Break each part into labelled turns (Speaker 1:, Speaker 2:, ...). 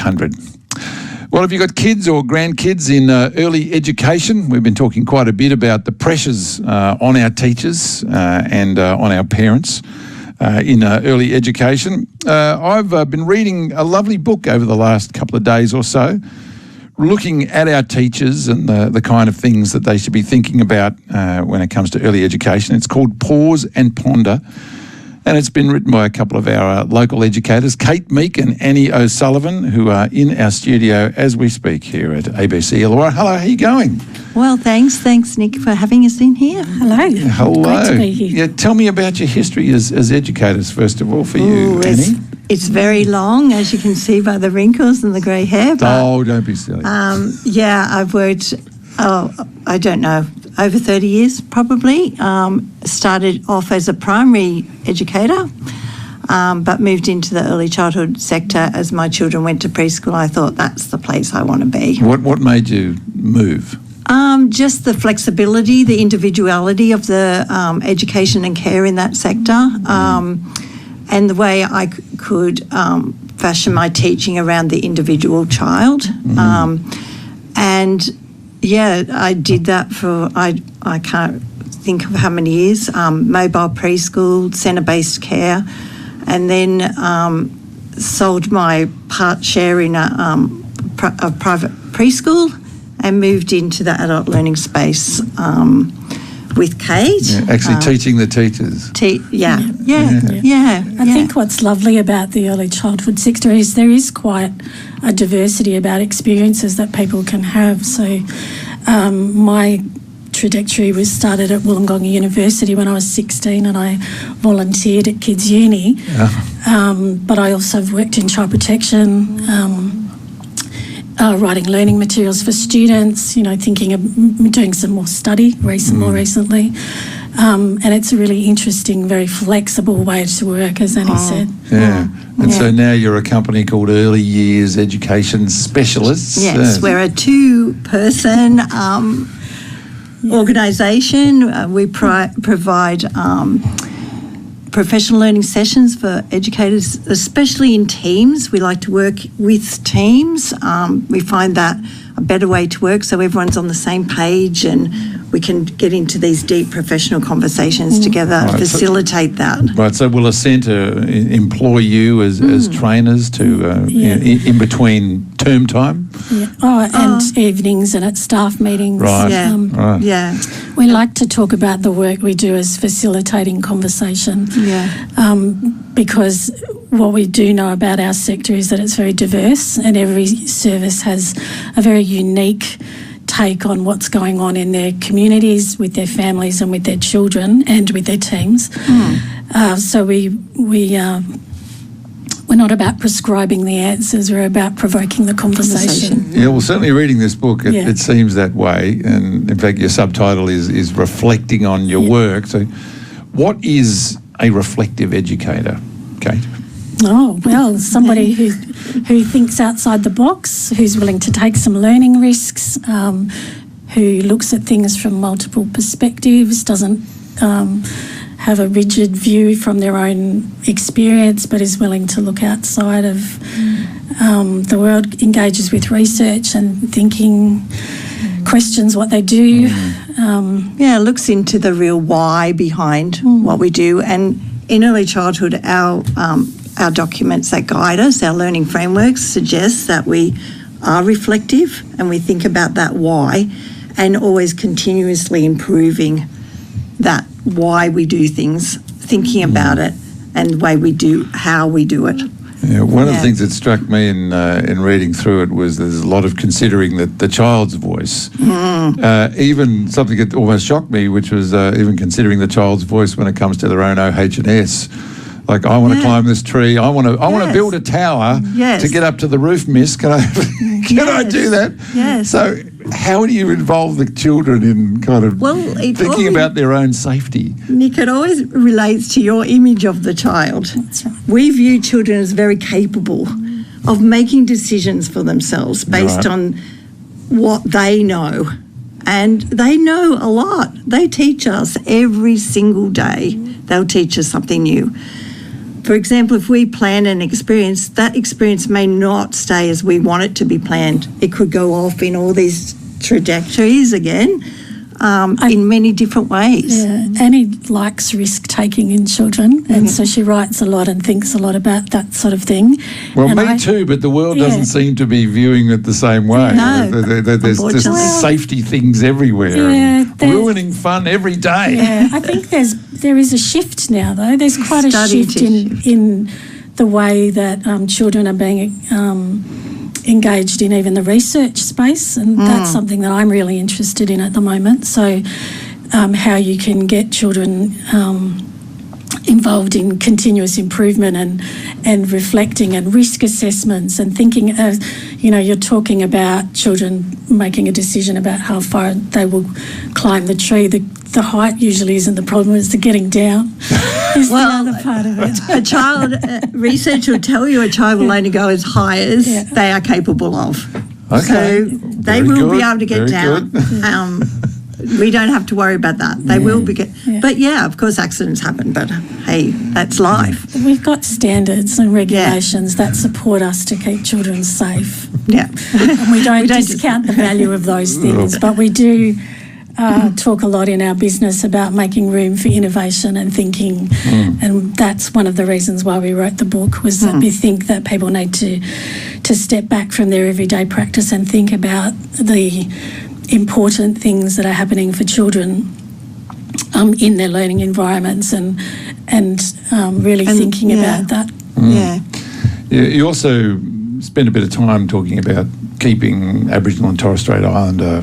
Speaker 1: 800. Well, have you got kids or grandkids in early education? We've been talking quite a bit about the pressures on our teachers and on our parents in early education. I've been reading a lovely book over the last couple of days or so, looking at our teachers and the kind of things that they should be thinking about when it comes to early education. It's called Pause and Ponder, and it's been written by a couple of our local educators, Kate Meek and Annie O'Sullivan, who are in our studio as we speak here at ABC Illawarra. Hello, how are you going?
Speaker 2: Well, thanks. Thanks, Nick, for having us in here. Hello.
Speaker 1: Hello.
Speaker 2: Great to be here.
Speaker 1: Yeah, tell me about your history as educators, first of all, for you, Annie.
Speaker 2: It's very long, as you can see by the wrinkles and the grey hair. But,
Speaker 1: don't be silly.
Speaker 2: I've worked, I don't know, over 30 years probably. Started off as a primary educator, but moved into the early childhood sector as my children went to preschool. I thought that's the place I want to be.
Speaker 1: What made you move?
Speaker 2: Just the flexibility, the individuality of the education and care in that sector. And the way I could fashion my teaching around the individual child. I did that for, I can't think of how many years, mobile preschool, centre-based care, and then sold my part share in a private preschool and moved into the adult learning space with Kate.
Speaker 1: Yeah, actually teaching the teachers.
Speaker 3: I think what's lovely about the early childhood sector is there is quite a diversity about experiences that people can have. So my trajectory was started at Wollongong University when I was 16 and I volunteered at Kids Uni. But I also worked in child protection, writing learning materials for students, thinking of doing some more study more recently. And it's a really interesting, very flexible way to work, as Annie said.
Speaker 1: So now you're a company called Early Years Education Specialists.
Speaker 2: Yes, we're a two-person organisation. We provide professional learning sessions for educators, especially in teams. We like to work with teams. We find that a better way to work so everyone's on the same page and we can get into these deep professional conversations together, facilitate that.
Speaker 1: Right, so will a centre employ you as trainers to in between term time?
Speaker 3: And evenings and at staff meetings.
Speaker 1: Right.
Speaker 3: We like to talk about the work we do as facilitating conversation. Because what we do know about our sector is that it's very diverse and every service has a very unique take on what's going on in their communities, with their families and with their children and with their teams. So we're not about prescribing the answers, we're about provoking the conversation.
Speaker 1: Yeah, well, certainly reading this book, it seems that way. And in fact, your subtitle is reflecting on your work. So what is a reflective educator, Kate?
Speaker 3: Oh, well, somebody who thinks outside the box, who's willing to take some learning risks, who looks at things from multiple perspectives, doesn't have a rigid view from their own experience, but is willing to look outside of the world, engages with research and thinking, questions what they do.
Speaker 2: Looks into the real why behind what we do. And in early childhood, our documents that guide us, our learning frameworks, suggest that we are reflective and we think about that why and always continuously improving that why we do things, thinking about it and the way we do, how we do it.
Speaker 1: Yeah, one of the things that struck me in reading through it was there's a lot of considering that the child's voice. Even something that almost shocked me, which was even considering the child's voice when it comes to their own OH&S. Like, I want to climb this tree. I want to build a tower to get up to the roof, miss. Can I do that?
Speaker 2: Yes.
Speaker 1: So how do you involve the children in kind of thinking about their own safety?
Speaker 2: Nick, it always relates to your image of the child.
Speaker 3: That's right.
Speaker 2: We view children as very capable of making decisions for themselves based on what they know. And they know a lot. They teach us every single day. They'll teach us something new. For example, if we plan an experience, that experience may not stay as we want it to be planned. It could go off in all these trajectories again, in many different ways.
Speaker 3: Yeah, Annie likes risk-taking in children, and so she writes a lot and thinks a lot about that sort of thing.
Speaker 1: Well, me too, but the world doesn't seem to be viewing it the same way.
Speaker 2: No,
Speaker 1: there's just safety things everywhere, and ruining fun every day.
Speaker 3: Yeah, I think there is a shift now, though. There's quite a shift in the way that children are being engaged in even the research space, and that's something that I'm really interested in at the moment. So how you can get children involved in continuous improvement and reflecting and risk assessments and thinking, you're talking about children making a decision about how far they will climb the tree. The height usually isn't the problem, it's the getting down is the other part of it.
Speaker 2: A child, research will tell you a child will only go as high as they are capable of.
Speaker 1: Okay.
Speaker 2: So they will be able to get down. We don't have to worry about that. They will be But of course accidents happen, but hey, that's life.
Speaker 3: We've got standards and regulations that support us to keep children safe.
Speaker 2: Yeah.
Speaker 3: And we don't discount the value of those things, but we do talk a lot in our business about making room for innovation and thinking, and that's one of the reasons why we wrote the book, was that we think that people need to step back from their everyday practice and think about the important things that are happening for children in their learning environments and really thinking about that.
Speaker 1: You also spend a bit of time talking about keeping Aboriginal and Torres Strait Islander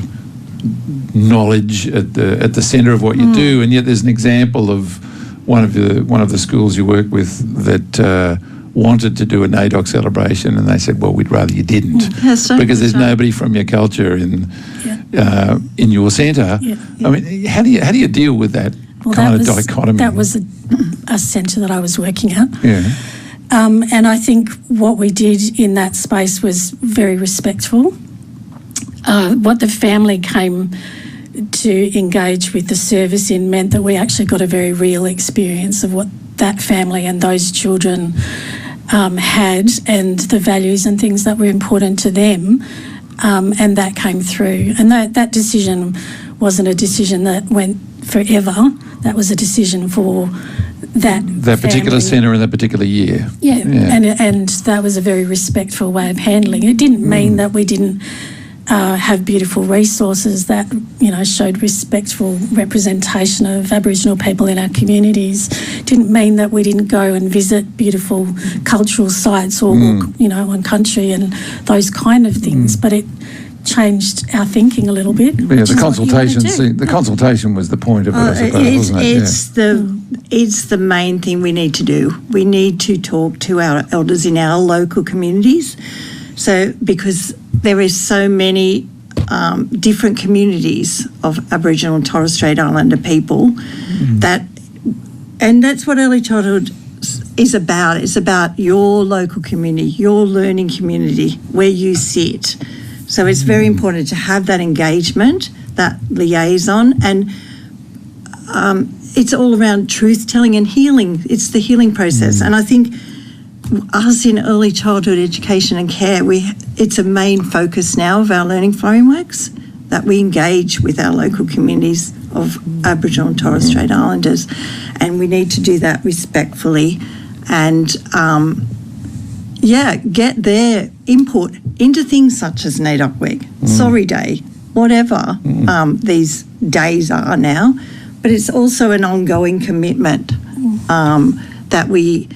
Speaker 1: knowledge at the centre of what you do, and yet there's an example of one of the schools you work with that wanted to do a NAIDOC celebration, and they said, well, we'd rather you didn't, because there's nobody from your culture in your centre. I mean, how do you deal with that kind of dichotomy?
Speaker 3: That was a centre that I was working at.
Speaker 1: Yeah.
Speaker 3: And I think what we did in that space was very respectful. What the family came to engage with the service in meant that we actually got a very real experience of what that family and those children had, and the values and things that were important to them, and that came through. And that decision wasn't a decision that went forever. That was a decision for that
Speaker 1: particular centre in that particular year.
Speaker 3: Yeah. And that was a very respectful way of handling it. It didn't mean that we didn't have beautiful resources that showed respectful representation of Aboriginal people in our communities. Didn't mean that we didn't go and visit beautiful cultural sites or on country and those kind of things, but it changed our thinking a little bit.
Speaker 1: Yeah, the consultation was the point of it, I suppose, wasn't it?
Speaker 2: It's the main thing we need to do. We need to talk to our elders in our local communities. So, because there is so many different communities of Aboriginal and Torres Strait Islander people and that's what early childhood is about. It's about your local community, your learning community, where you sit. So it's very important to have that engagement, that liaison, and it's all around truth-telling and healing. It's the healing process. And I think us in early childhood education and care, it's a main focus now of our learning frameworks, that we engage with our local communities of Aboriginal and Torres Strait Islanders, and we need to do that respectfully and get their input into things such as NAIDOC Week, Sorry Day, whatever these days are now, but it's also an ongoing commitment that we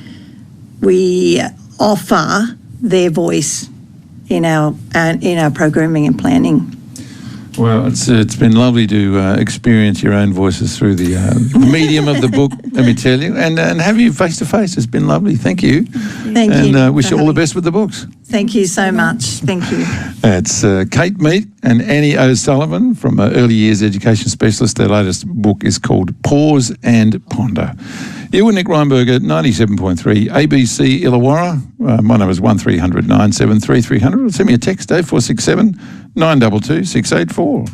Speaker 2: offer their voice in our programming and planning.
Speaker 1: Well, it's been lovely to experience your own voices through the medium of the book, let me tell you, and have you face to face. It's been lovely. Thank you.
Speaker 2: Thank you.
Speaker 1: And wish you all the best with the books.
Speaker 2: Thank you so much. Thank you.
Speaker 1: It's Kate Meek and Annie O'Sullivan from Early Years Education Specialist. Their latest book is called Pause and Ponder. You were Nick Rheinberger, 97.3 ABC Illawarra. My number is 1300 973 300. Send me a text, 0467 922 684.